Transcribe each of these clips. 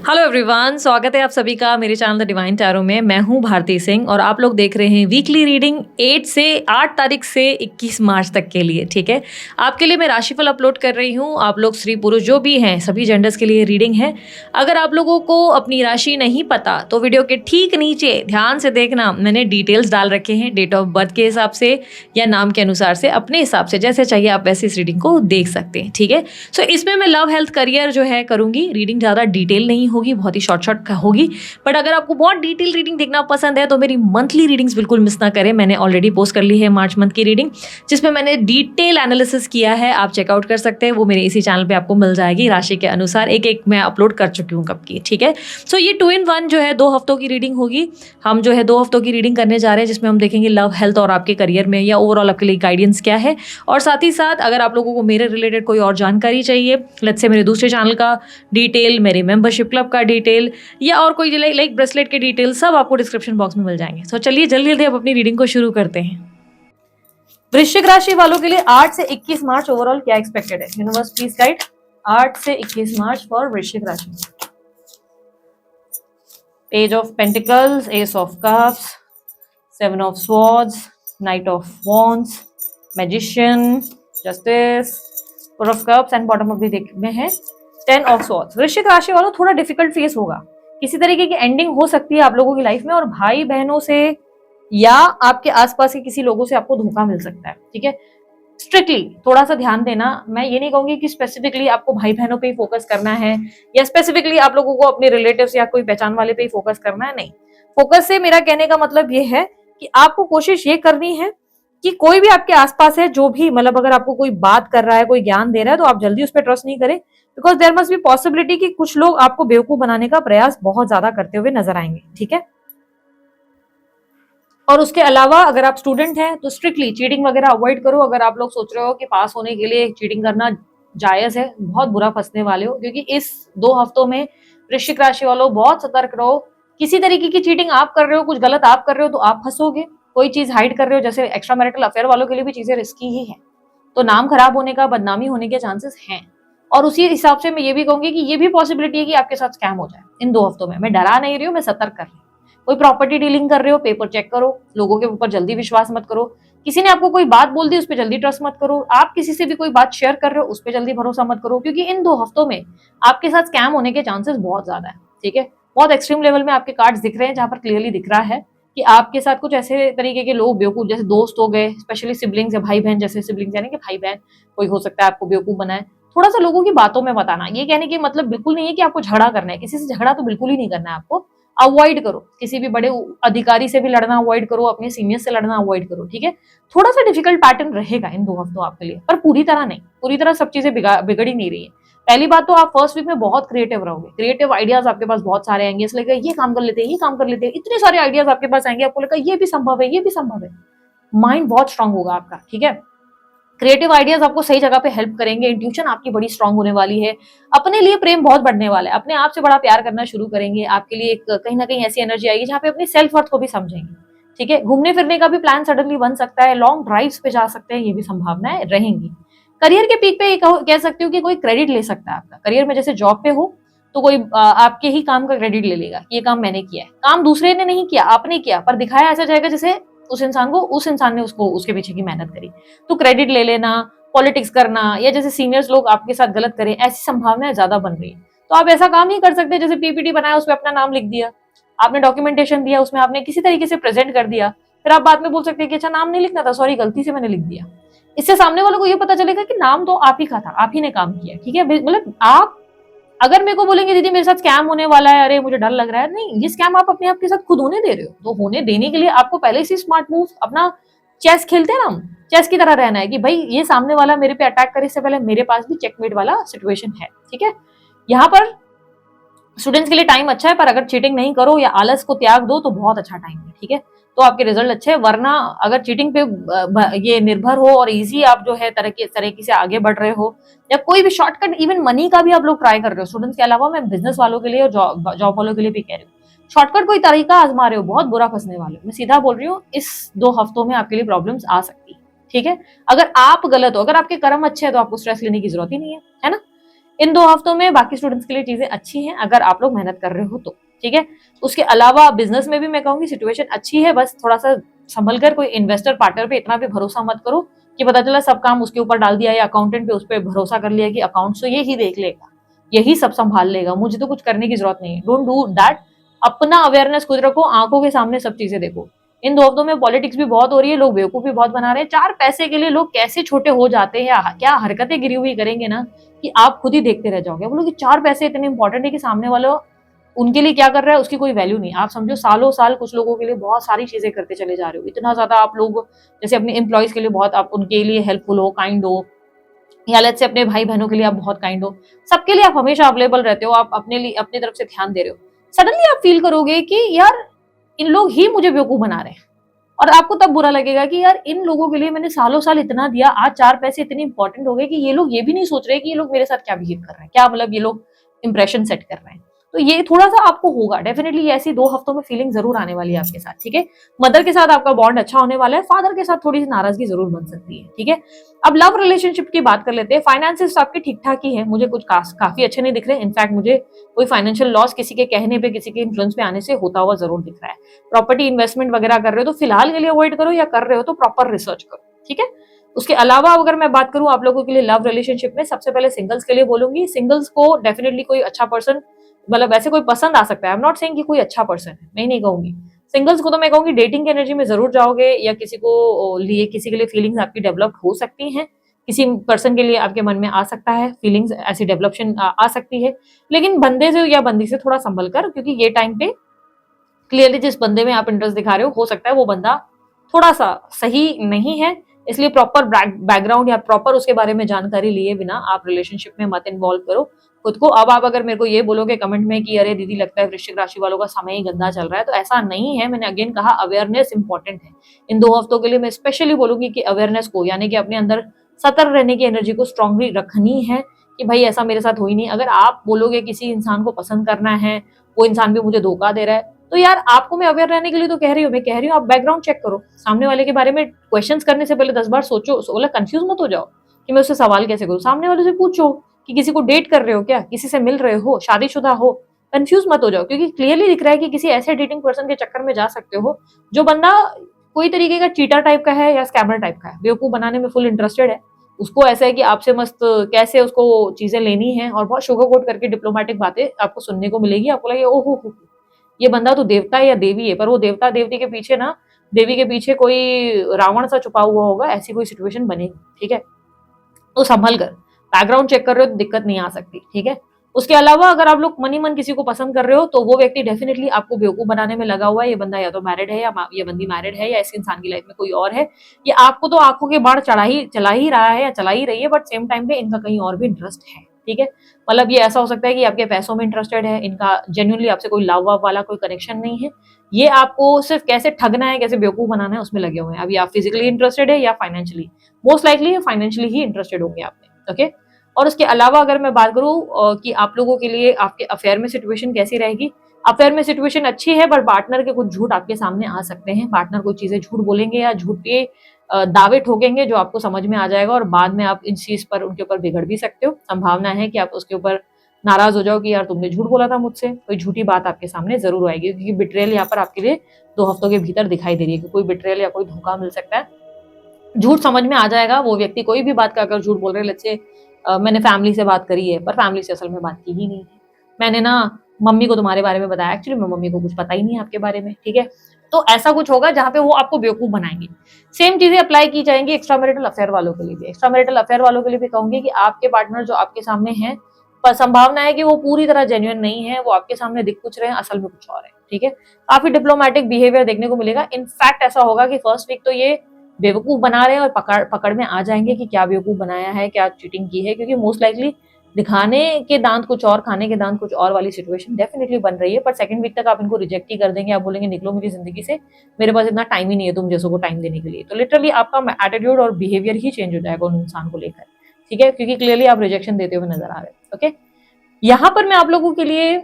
Hello everyone, स्वागत है आप सभी का मेरे चैनल द डिवाइन टैरो में। मैं हूं भारती सिंह और आप लोग देख रहे हैं वीकली रीडिंग 8 तारीख से 21 मार्च तक के लिए। ठीक है, आपके लिए मैं राशिफल अपलोड कर रही हूं। आप लोग स्त्री पुरुष जो भी हैं सभी जेंडर्स के लिए रीडिंग है। अगर आप लोगों को अपनी राशि नहीं पता तो वीडियो के ठीक नीचे ध्यान से देखना, मैंने डिटेल्स डाल रखे हैं डेट ऑफ बर्थ के हिसाब से या नाम के अनुसार से, अपने हिसाब से जैसे चाहिए आप वैसे इस रीडिंग को देख सकते हैं। ठीक है, सो इसमें मैं लव हेल्थ करियर जो है करूंगी। रीडिंग ज़्यादा डिटेल नहीं होगी, बहुत ही शॉर्ट होगी। बट अगर आपको बहुत डिटेल रीडिंग देखना पसंद है तो मेरी मंथली रीडिंग्स बिल्कुल मिस ना करें। मैंने ऑलरेडी पोस्ट कर ली है मार्च मंथ की रीडिंग, जिसमें मैंने डिटेल एनालिसिस किया है। आप चेकआउट कर सकते हैं, वो मेरे इसी चैनल पे आपको मिल जाएगी। राशि के अनुसार एक एक मैं अपलोड कर चुकी हूँ कब की। ठीक है, सो ये 2 in 1 जो है 2 हफ्तों की रीडिंग होगी। हम जो है 2 हफ्तों की रीडिंग करने जा रहे हैं, जिसमें हम देखेंगे लव हेल्थ और आपके करियर में या ओवरऑल आपके लिए गाइडेंस क्या है। और साथ ही साथ अगर आप लोगों को मेरे रिलेटेड कोई और जानकारी चाहिए, लेट्स से मेरे दूसरे चैनल का डिटेल, मेरे मेंबरशिप क्लब का डिटेल या और कोई लाइक ब्रेसलेट के डिटेल, सब आपको डिस्क्रिप्शन बॉक्स में मिल जाएंगे। सो चलिए जल्दी जल्दी अब अपनी रीडिंग को शुरू करते हैं। वृश्चिक राशि वालों के लिए 8 से 21 मार्च ओवरऑल क्या एक्सपेक्टेड है? यूनिवर्स प्लीज गाइड 8 से 21 मार्च फॉर वृश्चिक राशि। Page of pentacles, S of cups, 7 of swords, night of wands, magician, justice, 4 of cups and bottom of the deck में है 10 ऑफ स्वॉर्ड्स। वृश्चिक राशि वालों थोड़ा डिफिकल्ट फेस होगा, किसी तरीके की एंडिंग हो सकती है आप लोगों की लाइफ में, और भाई बहनों से या आपके आसपास के किसी लोगों से आपको धोखा मिल सकता है। ठीक है, स्ट्रिक्टली थोड़ा सा ध्यान देना। मैं ये नहीं कहूंगी कि स्पेसिफिकली आपको भाई बहनों पे ही फोकस करना है या स्पेसिफिकली आप लोगों को अपने रिलेटिव्स या कोई पहचान वाले पे ही फोकस करना है। नहीं, फोकस से मेरा कहने का मतलब ये है कि आपको कोशिश ये करनी है कि कोई भी आपके आसपास है, जो भी मतलब अगर आपको कोई बात कर रहा है, कोई ज्ञान दे रहा है, तो आप जल्दी उस पर ट्रस्ट नहीं करें, because there must be possibility कि कुछ लोग आपको बेवकूफ बनाने का प्रयास बहुत ज्यादा करते हुए नजर आएंगे। ठीक है, और उसके अलावा अगर आप स्टूडेंट हैं तो स्ट्रिक्टली चीटिंग वगैरह अवॉइड करो। अगर आप लोग सोच रहे हो कि पास होने के लिए चीटिंग करना जायज है, बहुत बुरा फंसने वाले हो, क्योंकि इस 2 हफ्तों में वृश्चिक राशि वालों बहुत सतर्क रहो। किसी तरीके की चीटिंग आप कर रहे हो, कुछ गलत आप कर रहे हो तो आप फंसोगे। कोई चीज हाइड कर रहे हो, जैसे एक्स्ट्रा मैरिटल अफेयर वालों के लिए भी चीजें रिस्की ही है, तो नाम खराब होने का, बदनामी होने के चांसेस हैं। और उसी हिसाब से मैं ये भी कहूंगी कि ये भी पॉसिबिलिटी है कि आपके साथ स्कैम हो जाए इन 2 हफ्तों में। मैं डरा नहीं रही हूँ, मैं सतर्क कर रही हूँ। कोई प्रॉपर्टी डीलिंग कर रहे हो, पेपर चेक करो। लोगों के ऊपर जल्दी विश्वास मत करो। किसी ने आपको कोई बात बोल दी, उस पर जल्दी ट्रस्ट मत करो। आप किसी से भी कोई बात शेयर कर रहे हो, उस पर जल्दी भरोसा मत करो, क्योंकि इन 2 हफ्तों में आपके साथ स्कैम होने के चांसेस बहुत ज्यादा है। ठीक है, बहुत एक्सट्रीम लेवल में आपके कार्ड्स दिख रहे हैं, जहां पर क्लियरली दिख रहा है कि आपके साथ कुछ ऐसे तरीके के लोग बेवकूफ, जैसे दोस्त हो गए, स्पेशली सिबलिंग्स या भाई बहन, जैसे सिबलिंग्स यानी कि भाई बहन, कोई हो सकता है आपको बेवकूफ बनाए। थोड़ा सा लोगों की बातों में बताना, ये कहने की मतलब बिल्कुल नहीं है कि आपको झगड़ा करना है, किसी से झगड़ा तो बिल्कुल ही नहीं करना है आपको। अवॉइड करो, किसी भी बड़े अधिकारी से भी लड़ना अवॉइड करो, अपने सीनियर से लड़ना अवॉइड करो। ठीक है, थोड़ा सा डिफिकल्ट पैटर्न रहेगा इन 2 हफ्तों आपके लिए, पर पूरी तरह नहीं, पूरी तरह सब चीजें बिगड़ ही नहीं रही है। पहली बात तो आप फर्स्ट वीक में बहुत क्रिएटिव रहोगे, क्रिएटिव आइडियाज आपके पास बहुत सारे आएंगे, इसलिए ये काम कर लेते हैं, ये काम कर लेते हैं, इतने सारे आइडियाज आपके पास आएंगे, आपको लगेगा ये भी संभव है, ये भी संभव है। माइंड बहुत स्ट्रांग होगा आपका। ठीक है, क्रिएटिव आइडियाज आपको सही जगह पे हेल्प करेंगे। इंट्यूशन आपकी बड़ी स्ट्रांग होने वाली है। अपने लिए प्रेम बहुत बढ़ने वाला है, अपने आप से बड़ा प्यार करना शुरू करेंगे। आपके लिए एक कहीं ना कहीं ऐसी एनर्जी आएगी जहाँ पे अपनी सेल्फ वर्थ को भी समझेंगे। ठीक है, घूमने फिरने का भी प्लान सडनली बन सकता है, लॉन्ग ड्राइव्स पे जा सकते हैं, ये भी संभावनाएं रहेंगी। करियर के पीक पे कह सकती हूँ कि कोई क्रेडिट ले सकता है आपका करियर में, जैसे जॉब पे हो तो कोई आपके ही काम का क्रेडिट ले लेगा, ये काम मैंने किया है। काम दूसरे ने नहीं किया, आपने किया, पर दिखाया ऐसा जाएगा जैसे उस इंसान ने उसको उसके पीछे की मेहनत करी, तो क्रेडिट ले लेना, पॉलिटिक्स करना, या जैसे सीनियर्स लोग आपके साथ गलत करें, ऐसी संभावनाएं ज्यादा बन रही है। तो आप ऐसा काम ही कर सकते हैं, जैसे पीपीटी बनाया, उसमें अपना नाम लिख दिया, आपने डॉक्यूमेंटेशन दिया, उसमें आपने किसी तरीके से प्रेजेंट कर दिया, फिर आप बाद में बोल सकते हैं कि अच्छा नाम नहीं लिखना था, सॉरी गलती से मैंने लिख दिया। इससे सामने वालों को ये पता चलेगा कि नाम तो आप ही का था, आप ही ने काम किया। ठीक है, मतलब आप अगर मेरे को बोलेंगे दीदी मेरे साथ स्कैम होने वाला है, अरे मुझे डर लग रहा है, नहीं, ये स्कैम आप अपने आप के साथ खुद होने दे रहे हो। तो होने देने के लिए आपको पहले से स्मार्ट मूव, अपना चेस खेलते हैं ना हम, चेस की तरह रहना है कि भाई ये सामने वाला मेरे पे अटैक करे, इससे पहले मेरे पास भी चेकमेट वाला सिचुएशन है। ठीक है, यहाँ पर स्टूडेंट्स के लिए टाइम अच्छा है, पर अगर चीटिंग नहीं करो या आलस को त्याग दो तो बहुत अच्छा टाइम है। ठीक है, तो आपके रिजल्ट अच्छे हैं। वरना अगर चीटिंग पे ये निर्भर हो और इजी आप जो है तरीके से आगे बढ़ रहे हो, या कोई भी शॉर्टकट, इवन मनी का भी आप लोग ट्राई कर रहे हो, स्टूडेंट्स के अलावा मैं बिजनेस वालों के लिए और जॉब वालों के लिए भी कह रही हूँ, शॉर्टकट कोई तरीका आजमा रहे हो, बहुत बुरा फंसने वाले हो। मैं सीधा बोल रही हूँ, इस 2 हफ्तों में आपके लिए प्रॉब्लम्स आ सकती है। ठीक है, अगर आप गलत हो, अगर आपके कर्म अच्छे हैं तो आपको स्ट्रेस लेने की जरूरत ही नहीं है, है ना। इन 2 हफ्तों में बाकी स्टूडेंट्स के लिए चीजें अच्छी हैं अगर आप लोग मेहनत कर रहे हो तो, ठीक है। उसके अलावा बिजनेस में भी मैं कहूंगी सिचुएशन अच्छी है, बस थोड़ा सा संभल कर, कोई इन्वेस्टर पार्टनर पे इतना भी भरोसा मत करो कि पता चला सब काम उसके ऊपर डाल दिया या अकाउंटेंट पे उस पर भरोसा कर लिया कि अकाउंट तो यही देख लेगा, यही सब संभाल लेगा, मुझे तो कुछ करने की जरूरत नहीं है। Don't do that. अपना अवेयरनेस खुद रखो, आंखों के सामने सब चीजें देखो। इन 2 हफ्तों में पॉलिटिक्स भी बहुत हो रही है, लोग बेवकूफ भी बहुत बना रहे हैं। 4 पैसे के लिए लोग कैसे छोटे हो जाते हैं या क्या हरकतें गिरी हुई करेंगे ना कि आप खुद ही देखते रह जाओगे। बोलो कि 4 पैसे इतने इंपॉर्टेंट है कि सामने वाला उनके लिए क्या कर रहा है उसकी कोई वैल्यू नहीं। आप समझो सालों साल कुछ लोगों के लिए बहुत सारी चीजें करते चले जा रहे हो, इतना ज्यादा आप लोग जैसे अपने एम्प्लॉयज के लिए बहुत आप उनके लिए हेल्पफुल हो, काइंड हो, या लेट्स से अपने भाई बहनों के लिए आप बहुत काइंड हो, सबके लिए आप हमेशा अवेलेबल रहते हो, आप अपने लिए अपनी तरफ से ध्यान दे रहे हो। सडनली आप फील करोगे कि यार इन लोग ही मुझे बेवकूफ बना रहे हैं, और आपको तब बुरा लगेगा कि यार इन लोगों के लिए मैंने सालों साल इतना दिया, आज 4 पैसे इतने इंपॉर्टेंट हो गए कि ये लोग ये भी नहीं सोच रहे कि ये लोग मेरे साथ क्या बिहेव कर रहे हैं, क्या मतलब ये लोग इंप्रेशन सेट कर रहे हैं। तो ये थोड़ा सा आपको होगा डेफिनेटली, ऐसी 2 हफ्तों में फीलिंग जरूर आने वाली है आपके साथ, ठीक है। मदर के साथ आपका बॉन्ड अच्छा होने वाला है, फादर के साथ थोड़ी सी नाराजगी जरूर बन सकती है, ठीक है। अब लव रिलेशनशिप की बात कर लेते हैं। फाइनेंसिस आपके ठीक ठाक ही है, मुझे कुछ काफी अच्छे नहीं दिख रहे। इनफैक्ट मुझे कोई फाइनेंशियल लॉस किसी के कहने पे, किसी के इन्फ्लुएंस पे आने से होता हुआ जरूर दिख रहा है। प्रॉपर्टी इन्वेस्टमेंट वगैरह कर रहे हो तो फिलहाल के लिए अवॉइड करो, या कर रहे हो तो प्रॉपर रिसर्च करो, ठीक है। उसके अलावा अगर मैं बात करूं आप लोगों के लिए लव रिलेशनशिप में, सबसे पहले सिंगल्स के लिए बोलूंगी, सिंगल्स को डेफिनेटली कोई अच्छा पर्सन, मतलब ऐसे कोई पसंद आ सकता है। आई एम नॉट सेइंग कि कोई अच्छा पर्सन है, मैं नहीं कहूंगी। सिंगल्स को तो मैं कहूंगी डेटिंग की एनर्जी में जरूर जाओगे, या किसी को लिए किसी के लिए फीलिंग्स आपकी डेवलप हो सकती हैं, किसी पर्सन के लिए आपके मन में आ सकता है, फीलिंग्स ऐसी डेवलप्शन आ सकती है। लेकिन बंदे से या बंदी से थोड़ा संभल कर, क्योंकि ये टाइम पे क्लियरली जिस बंदे में आप इंटरेस्ट दिखा रहे हो सकता है वो बंदा थोड़ा सा सही नहीं है, इसलिए प्रॉपर बैकग्राउंड या प्रॉपर उसके बारे में जानकारी लिए बिना आप रिलेशनशिप में मत इन्वॉल्व करो खुद को। अब आप अगर मेरे को ये बोलोगे कमेंट में कि अरे दीदी लगता है वृश्चिक राशि वालों का समय ही गंदा चल रहा है, तो ऐसा नहीं है। मैंने अगेन कहा अवेयरनेस इंपॉर्टेंट है। इन 2 हफ्तों के लिए मैं स्पेशली बोलूंगी कि अवेयरनेस को, यानी कि अपने अंदर सतर्क रहने की एनर्जी को स्ट्रांगली रखनी है कि भाई ऐसा मेरे साथ हो ही नहीं। अगर आप बोलोगे किसी इंसान को पसंद करना है, वो इंसान भी मुझे धोखा दे रहा है, तो यार आपको मैं अवेयर रहने के लिए तो कह रही हूँ, मैं कह रही हूँ आप बैकग्राउंड चेक करो, सामने वाले के बारे में क्वेश्चंस करने से पहले 10 बार सोचो। बोला कंफ्यूज मत हो जाओ कि मैं उससे सवाल कैसे करूँ, सामने वाले से पूछो कि किसी को डेट कर रहे हो क्या, किसी से मिल रहे हो, शादीशुदा हो, कंफ्यूज मत हो जाओ, क्योंकि क्लियरली दिख रहा है कि किसी ऐसे डेटिंग पर्सन के चक्कर में जा सकते हो जो बंदा कोई तरीके का चीटर टाइप का है या स्कैमर टाइप का है, बेवकूफ बनाने में फुल इंटरेस्टेड है। उसको ऐसा है कि आपसे मस्त कैसे उसको चीजें लेनी है, और बहुत शुगर कोट करके डिप्लोमेटिक बातें आपको सुनने को मिलेगी। आपको लगे ओहो ये बंदा तो देवता है या देवी है, पर वो देवता देवती के पीछे ना, देवी के पीछे कोई रावण सा छुपा हुआ होगा, ऐसी कोई सिचुएशन बनेगी, ठीक है। तो संभल कर बैकग्राउंड चेक कर रहे हो तो दिक्कत नहीं आ सकती, ठीक है। उसके अलावा अगर आप लोग मनी मन किसी को पसंद कर रहे हो तो वो व्यक्ति डेफिनेटली आपको बेवकूफ बनाने में लगा हुआ है। ये बंदा या तो मैरिड है, या ये बंदी मैरिड है, या इस इंसान की लाइफ में कोई और है। ये आपको तो आंखों के बाढ़ चला ही रहा है या चला ही रही है, बट सेम टाइम पे इनका कहीं और भी इंटरेस्ट है, ठीक है। मतलब ये ऐसा हो सकता है कि आपके पैसों में इंटरेस्टेड है, इनका जेन्युइनली आपसे कोई लव वव वाला कोई कनेक्शन नहीं है। ये आपको सिर्फ कैसे ठगना है, कैसे बेवकूफ बनाना है उसमें लगे हुए हैं। अभी आप फिजिकली इंटरेस्टेड है या फाइनेंशियली, मोस्ट लाइकली फाइनेंशियली ही इंटरेस्टेड होंगे आप में, ओके। और उसके अलावा अगर मैं बात करूं कि आप लोगों के लिए आपके अफेयर में सिचुएशन कैसी रहेगी, अफेयर में सिचुएशन अच्छी है, बट पार्टनर के कुछ झूठ आपके सामने आ सकते हैं। पार्टनर कोई चीजें झूठ बोलेंगे या झूठ के दावे ठोकेंगे जो आपको समझ में आ जाएगा, और बाद में आप इस चीज पर उनके ऊपर बिगड़ भी सकते हो। संभावना है कि आप उसके ऊपर नाराज हो जाओ कि यार तुमने झूठ बोला था मुझसे, कोई झूठी बात आपके सामने जरूर आएगी, क्योंकि बिट्रेयल यहाँ पर आपके लिए 2 हफ्तों के भीतर दिखाई दे रही है कि कोई बिट्रेयल या कोई धोखा मिल सकता है। झूठ समझ में आ जाएगा, वो व्यक्ति कोई भी बात का अगर झूठ बोल रहे हैं, लेट्स से मैंने फैमिली से बात करी है पर फैमिली से असल में बात की ही नहीं है, मैंने ना मम्मी को तुम्हारे बारे में बताया, एक्चुअली मैं मम्मी को कुछ पता ही नहीं है आपके बारे में, ठीक है। तो ऐसा कुछ होगा जहां पे वो आपको बेवकूफ बनाएंगे। सेम चीजें अप्लाई की जाएंगी एक्स्ट्रा मैरिटल अफेयर वालों के लिए भी। एक्स्ट्रा मैरिटल अफेयर वालों के लिए भी कहूंगी कि आपके पार्टनर जो आपके सामने है, पर संभावना है कि वो पूरी तरह जेन्युइन नहीं है, वो आपके सामने दिख कुछ रहे हैं, असल में कुछ और है, ठीक है। काफी डिप्लोमेटिक बिहेवियर देखने को मिलेगा। इनफैक्ट ऐसा होगा कि फर्स्ट वीक तो ये बेवकूफ बना रहे हैं और पकड़ में आ जाएंगे कि क्या बेवकूफ बनाया है, क्या चीटिंग की है, क्योंकि मोस्ट लाइकली दिखाने के दांत कुछ और, खाने के दांत कुछ और वाली सिचुएशन डेफिनेटली बन रही है। पर सेकंड वीक तक आप इनको रिजेक्ट ही कर देंगे, आप बोलेंगे निकलो मेरी जिंदगी से, मेरे पास इतना टाइम ही नहीं है तुम जैसों को टाइम देने के लिए। तो लिटरली आपका एटीट्यूड और बिहेवियर ही चेंज हो जाएगा उन इंसान को लेकर, ठीक है, क्योंकि क्लियरली आप रिजेक्शन देते हुए नजर आ रहे हैं, ओके। यहाँ पर मैं आप लोगों के लिए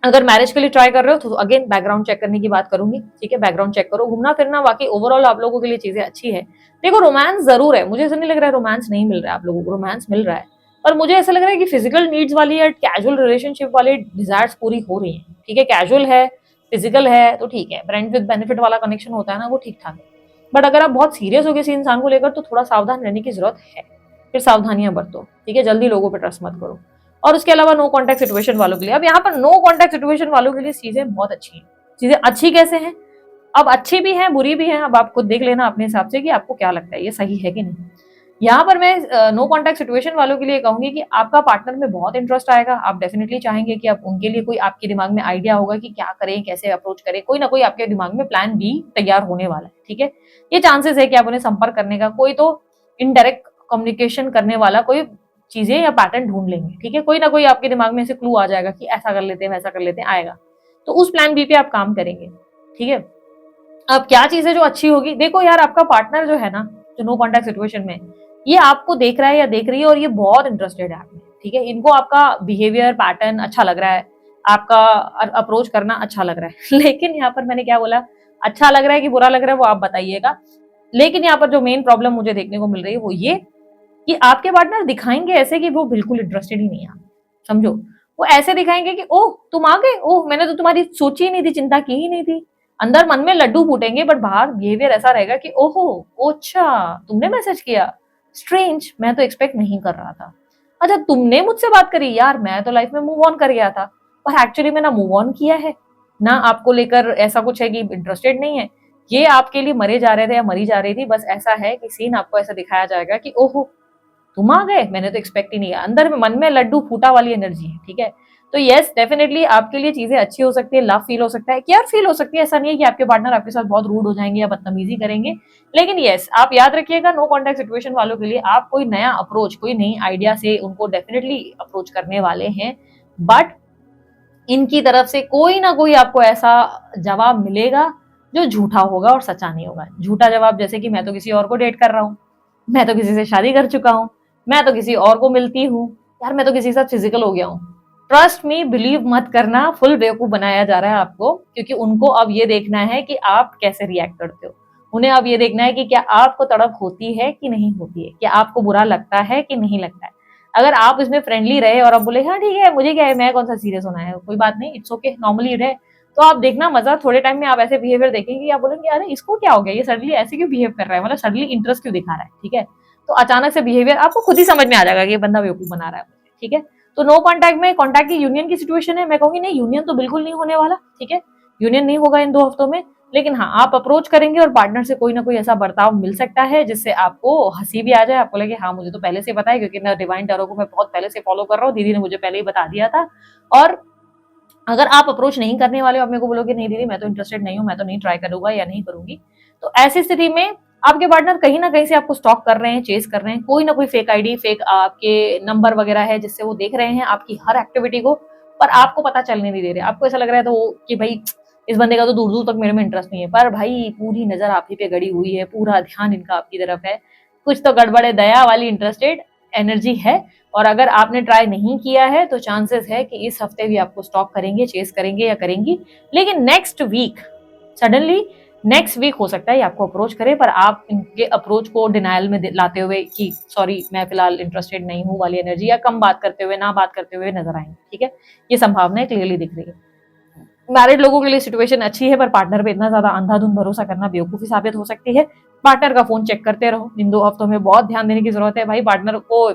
अगर मैरिज के लिए ट्राई कर रहे हो तो अगेन बैकग्राउंड चेक करने की बात करूंगी, ठीक है। बैकग्राउंड चेक करो, घूमना फिरना बाकी ओवरऑल आप लोगों के लिए चीजें अच्छी है। देखो रोमांस जरूर है, मुझे ऐसा नहीं लग रहा है रोमांस नहीं मिल रहा है, आप लोगों को रोमांस मिल रहा है, पर मुझे ऐसा लग रहा है कि फिजिकल नीड्स वाली या कैजुअल रिलेशनशिप वाली डिजायर्स पूरी हो रही हैं। ठीक है, कैजुअल है, फिजिकल है तो ठीक है, फ्रेंड विद बेनिफिट वाला कनेक्शन होता है ना, वो ठीक ठाक है। बट अगर आप बहुत सीरियस हो किसी इंसान को लेकर तो थोड़ा सावधान रहने की जरूरत है। फिर सावधानियां बरतो, ठीक है, जल्दी लोगों पर ट्रस्ट मत करो। और उसके अलावा नो कॉन्टैक्ट सिचुएशन वालों के लिए, अब यहाँ पर नो कॉन्टैक्ट सिचुएशन वालों के लिए चीजें बहुत अच्छी हैं। चीजें अच्छी कैसे हैं? अब अच्छी भी हैं, बुरी भी हैं, अब आप खुद देख लेना अपने हिसाब से कि आपको क्या लगता है ये सही है कि नहीं। यहाँ पर मैं नो कॉन्टैक्ट सिचुएशन वालों के लिए कहूंगी कि आपका पार्टनर में बहुत इंटरेस्ट आएगा, आप डेफिनेटली चाहेंगे कि आप उनके लिए कोई आपके दिमाग में आइडिया होगा कि क्या करें, कैसे अप्रोच करें, कोई ना कोई आपके दिमाग में प्लान बी तैयार होने वाला है। ठीक है, ये चांसेस है कि आप उन्हें संपर्क करने का कोई तो इनडायरेक्ट कम्युनिकेशन करने वाला कोई चीजें या पैटर्न ढूंढ लेंगे। ठीक है, कोई ना कोई आपके दिमाग में ऐसे क्लू आ जाएगा कि ऐसा कर लेते हैं, वैसा कर लेते हैं, आएगा, तो उस प्लान बी पे आप काम करेंगे। ठीक है, अब क्या चीज है जो अच्छी होगी? देखो यार, आपका पार्टनर जो है ना, जो नो कॉन्टैक्ट सिचुएशन में, ये आपको देख रहा है या देख रही है और ये बहुत इंटरेस्टेड है आपमें। ठीक है, इनको आपका बिहेवियर पैटर्न अच्छा लग रहा है, आपका अप्रोच करना अच्छा लग रहा है लेकिन यहाँ पर मैंने क्या बोला, अच्छा लग रहा है कि बुरा लग रहा है वो आप बताइएगा। लेकिन यहाँ पर जो मेन प्रॉब्लम मुझे देखने को मिल रही है वो ये कि आपके पार्टनर दिखाएंगे ऐसे कि वो बिल्कुल इंटरेस्टेड ही नहीं है। समझो, वो ऐसे दिखाएंगे कि ओह तुम आ गए, ओह मैंने तो तुम्हारी सोची ही नहीं थी, चिंता की ही नहीं थी। अंदर मन में लड्डू फूटेंगे बट बाहर बिहेवियर ऐसा रहेगा कि ओहो अच्छा तुमने मैसेज किया, स्ट्रेंज, मैं तो एक्सपेक्ट नहीं कर रहा था। अच्छा तुमने मुझसे बात करी, यार मैं तो लाइफ में मूव ऑन कर गया था, पर एक्चुअली मैं ना मूव ऑन किया है ना आपको लेकर ऐसा कुछ है कि इंटरेस्टेड नहीं है। ये आपके लिए मरे जा रहे थे या मरी जा रही थी, बस ऐसा है कि सीन आपको ऐसा दिखाया जाएगा कि ओहो तुम आ गए, मैंने तो एक्सपेक्ट ही नहीं किया। अंदर में मन में लड्डू फूटा वाली एनर्जी है। ठीक है, तो यस डेफिनेटली आपके लिए चीजें अच्छी हो सकती है, लव फील हो सकता है, केयर फील हो सकती है। ऐसा नहीं है कि आपके पार्टनर आपके साथ बहुत रूड हो जाएंगे या बदतमीजी करेंगे, लेकिन यस आप याद रखिएगा नो कॉन्टैक्ट सिचुएशन वालों के लिए आप कोई नया अप्रोच, कोई नई आइडिया से उनको डेफिनेटली अप्रोच करने वाले हैं। बट इनकी तरफ से कोई ना कोई आपको ऐसा जवाब मिलेगा जो झूठा होगा और सच्चा नहीं होगा। झूठा जवाब जैसे कि मैं तो किसी और को डेट कर रहा हूँ, मैं तो किसी से शादी कर चुका हूँ, मैं तो किसी और को मिलती हूँ, यार मैं तो किसी के साथ फिजिकल हो गया हूँ। ट्रस्ट मी, बिलीव मत करना, फुल बेवकूफ बनाया जा रहा है आपको, क्योंकि उनको अब ये देखना है कि आप कैसे रिएक्ट करते हो। उन्हें अब ये देखना है कि क्या आपको तड़प होती है कि नहीं होती है, क्या आपको बुरा लगता है कि नहीं लगता है। अगर आप इसमें फ्रेंडली रहे और आप बोले हाँ ठीक है मुझे क्या है, मैं कौन सा सीरियस होना है, कोई बात नहीं, इट्स ओके, नॉर्मली रहे, तो आप देखना मजा, थोड़े टाइम में आप ऐसे बिहेवियर देखेंगे, आप बोलेंगे अरे इसको क्या हो गया, ये सडनली ऐसे क्यों बिहेव कर रहा है, मतलब सडनली इंटरेस्ट क्यों दिखा रहा है। ठीक है, तो अचानक से बिहेवियर आपको खुद ही समझ में आ जाएगा कि ये बंदा बेवकूफ बना रहा है। ठीक है, तो नो कॉन्टैक्ट में कॉन्टैक्ट की यूनियन की सिचुएशन है, मैं कहूंगी नहीं, यूनियन तो बिल्कुल नहीं होने वाला। ठीक है, यूनियन नहीं होगा इन 2 हफ्तों में, लेकिन हाँ आप अप्रोच करेंगे और पार्टनर से कोई ना कोई ऐसा बर्ताव मिल सकता है जिससे आपको हंसी भी आ जाए, आपको लगे हाँ मुझे तो पहले से पता है, क्योंकि मैं डिवाइन टैरो को मैं बहुत पहले से फॉलो कर रहा हूँ, दीदी ने मुझे पहले ही बता दिया था। और अगर आप अप्रोच नहीं करने वाले हो, आप मेरे को बोलोगे नहीं दीदी मैं तो इंटरेस्टेड नहीं हूँ, मैं तो नहीं ट्राई करूंगा या नहीं करूंगी, तो ऐसी स्थिति में आपके पार्टनर कहीं ना कहीं से आपको स्टॉक कर रहे हैं, चेस कर रहे हैं, कोई ना कोई फेक आईडी, फेक आपके नंबर वगैरह है जिससे वो देख रहे हैं आपकी हर एक्टिविटी को, पर आपको पता चलने नहीं दे रहे। आपको ऐसा लग रहा है तो कि भाई इस बंदे का तो दूर दूर तक मेरे में इंटरेस्ट नहीं है, पर भाई पूरी नजर आप ही पे गड़ी हुई है, पूरा ध्यान इनका आपकी तरफ है, कुछ तो गड़बड़ है, दया वाली इंटरेस्टेड एनर्जी है। और अगर आपने ट्राई नहीं किया है तो चांसेस है कि इस हफ्ते भी आपको स्टॉक करेंगे, चेस करेंगे या करेंगी, लेकिन next week suddenly, next week हो सकता है आपको अप्रोच करे, पर आप इनके अप्रोच को डिनायल में लाते हुए कि सॉरी मैं फिलहाल इंटरेस्टेड नहीं हूँ वाली एनर्जी, या कम बात करते हुए, ना बात करते हुए नजर आएंगे। ठीक है, ये संभावनाएं क्लियरली दिख रही है। मैरिड लोगों के लिए सिचुएशन अच्छी है, पर पार्टनर पे इतना ज्यादा अंधाधुंध भरोसा करना बेवकूफी साबित हो सकती है। पार्टनर का फोन चेक करते रहो, इन 2 हफ्तों में बहुत ध्यान देने की जरूरत है भाई। पार्टनर को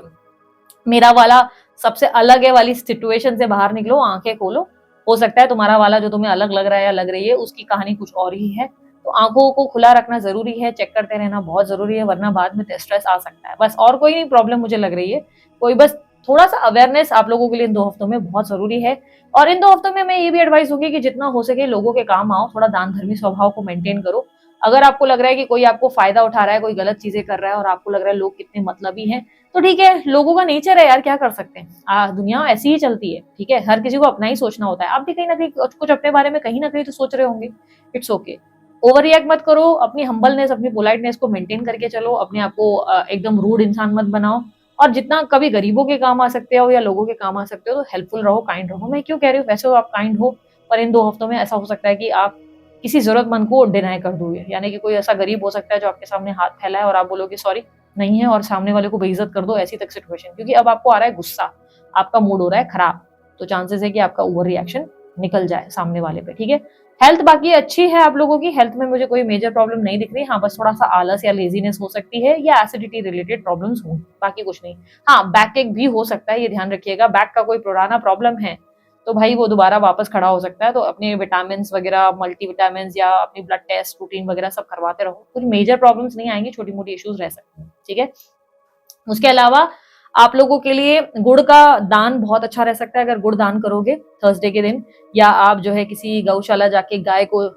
मेरा वाला सबसे अलग है वाली सिचुएशन से बाहर निकलो, आंखें खोलो, हो सकता है तुम्हारा वाला जो तुम्हें अलग लग रहा है या लग रही है उसकी कहानी कुछ और ही है। तो आंखों को खुला रखना जरूरी है, चेक करते रहना बहुत जरूरी है, वरना बाद में स्ट्रेस आ सकता है। बस और कोई नहीं प्रॉब्लम मुझे लग रही है, कोई बस थोड़ा सा अवेयरनेस आप लोगों के लिए इन 2 हफ्तों में बहुत जरूरी है। और इन 2 हफ्तों में मैं ये भी एडवाइस होगी कि जितना हो सके लोगों के काम आओ, थोड़ा दान धर्मी स्वभाव को मेंटेन करो। अगर आपको लग रहा है कि कोई आपको फायदा उठा रहा है, कोई गलत चीजें कर रहा है और आपको लग रहा है लोग कितने मतलबी हैं, तो ठीक है, लोगों का नेचर है यार, क्या कर सकते हैं, दुनिया ऐसी ही चलती है। ठीक है, हर किसी को अपना ही सोचना होता है, आप भी कहीं ना कहीं कुछ अपने बारे में कहीं ना कहीं तो सोच रहे होंगे। इट्स ओके, ओवर रिएक्ट मत करो, अपनी हम्बलनेस, अपनी पोलाइटनेस को मेंटेन करके चलो, अपने आप को एकदम रूड इंसान मत बनाओ। और जितना कभी गरीबों के काम आ सकते हो या लोगों के काम आ सकते हो तो हेल्पफुल रहो, काइंड रहो। मैं क्यों कह रही हूँ, वैसे हो आप काइंड हो, पर इन 2 हफ्तों में ऐसा हो सकता है कि आप किसी जरूरतमंद को डिनाई कर दोगे, यानी कि कोई ऐसा गरीब हो सकता है जो आपके सामने हाथ फैलाए और आप बोलोगे सॉरी नहीं है और सामने वाले को बेइज्जत कर दो, ऐसी तक सिचुएशन, क्योंकि अब आपको आ रहा है गुस्सा, आपका मूड हो रहा है खराब, तो चांसेस है कि आपका ओवर रिएक्शन निकल जाए सामने वाले पे, ठीक है। हेल्थ बाकी अच्छी है आप लोगों की, हेल्थ में मुझे कोई मेजर प्रॉब्लम नहीं दिख रही। हाँ, बस थोड़ा सा आलस या लेजीनेस हो सकती है या एसिडिटी रिलेटेड प्रॉब्लम्स हो, बाकी कुछ नहीं। हाँ, बैक एक भी हो सकता है, ये ध्यान रखिएगा। बैक का कोई पुराना प्रॉब्लम है तो भाई वो दोबारा वापस खड़ा हो सकता है, तो अपने विटामिन वगैरह, मल्टीविटामिन या अपनी ब्लड टेस्ट रूटीन वगैरह सब करवाते रहो। कुछ मेजर प्रॉब्लम्स नहीं आएंगी, छोटी मोटी इश्यूज रह सकते हैं, ठीक है। उसके अलावा आप लोगों के लिए गुड़ का दान बहुत अच्छा रह सकता है। अगर गुड़ दान करोगे थर्सडे के दिन, या आप जो है किसी गौशाला जाके गाय को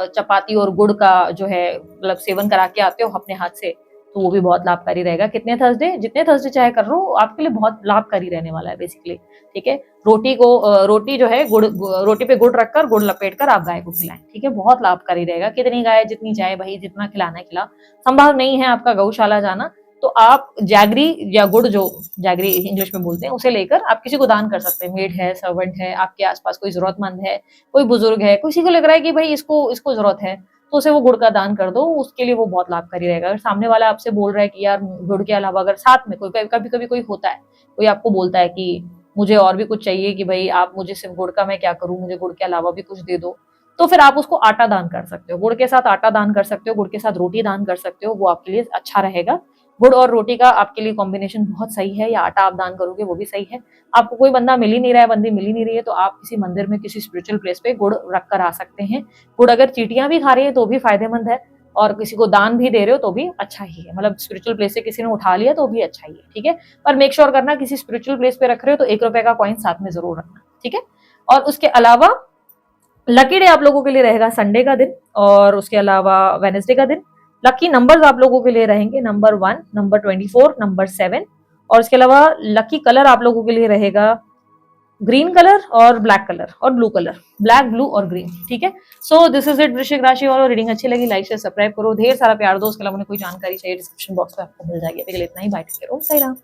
चपाती और गुड़ का जो है मतलब सेवन करा के आते हो अपने हाथ से, तो वो भी बहुत लाभकारी रहेगा। जितने थर्सडे चाहे कर लो, आपके लिए बहुत लाभकारी रहने वाला है बेसिकली, ठीक है। रोटी जो है रोटी पे गुड़ रखकर, गुड़ लपेट कर आप गाय को खिलाएं, ठीक है, बहुत लाभकारी रहेगा। कितनी गाय जितनी चाहे भाई, जितना खिलाना है खिला। संभव नहीं है आपका गौशाला जाना, तो आप जैगरी या गुड़, जो जैगरी इंग्लिश में बोलते हैं, उसे लेकर आप किसी को दान कर सकते हैं। मेड है, सर्वेंट है, आपके आसपास कोई जरूरतमंद है, कोई बुजुर्ग है, किसी को लग रहा है कि भाई इसको जरूरत है, तो उसे वो गुड़ का दान कर दो, उसके लिए वो बहुत लाभकारी रहेगा। अगर सामने वाला आपसे बोल रहा है कि यार गुड़ के अलावा, अगर साथ में कोई कभी कभी कोई होता है, कोई आपको बोलता है कि मुझे और भी कुछ चाहिए, कि भाई आप मुझे सिर्फ गुड़ का मैं क्या करूं, मुझे गुड़ के अलावा भी कुछ दे दो, तो फिर आप उसको आटा दान कर सकते हो। गुड़ के साथ आटा दान कर सकते हो, गुड़ के साथ रोटी दान कर सकते हो, वो आपके लिए अच्छा रहेगा। गुड़ और रोटी का आपके लिए कॉम्बिनेशन बहुत सही है, या आटा आप दान करोगे वो भी सही है। आपको कोई बंदा मिल ही नहीं रहा है, बंदी मिल ही नहीं रही है, तो आप किसी मंदिर में, किसी स्पिरिचुअल प्लेस पे गुड़ रख कर आ सकते हैं। गुड़ अगर चींटियां भी खा रही है तो भी फायदेमंद है, और किसी को दान भी दे रहे हो तो भी अच्छा ही है। मतलब स्पिरिचुअल प्लेस से किसी ने उठा लिया तो भी अच्छा ही है, ठीक है। पर मेक श्योर करना किसी स्पिरिचुअल प्लेस पे रख रहे हो तो 1 रुपए का कॉइन साथ में जरूर रखना, ठीक है। और उसके अलावा लकी डे आप लोगों के लिए रहेगा संडे का दिन, और उसके अलावा वेनेसडे का दिन। लकी नंबर्स आप लोगों के लिए रहेंगे नंबर 1, नंबर 24, नंबर 7, और इसके अलावा लकी कलर आप लोगों के लिए रहेगा ग्रीन कलर और ब्लैक कलर और ब्लू कलर, ब्लैक, ब्लू और ग्रीन, ठीक है। सो दिस इज इट वृश्चिक राशि वालों। रीडिंग अच्छी लगी, लाइक शेयर सब्सक्राइब करो, ढेर सारा प्यार दो। उसके अलावा कोई जानकारी चाहिए डिस्क्रिप्शन बॉक्स में आपको मिल जाएगी। अभी के लिए इतना ही, बाय, टेक केयर, ओम साई राम।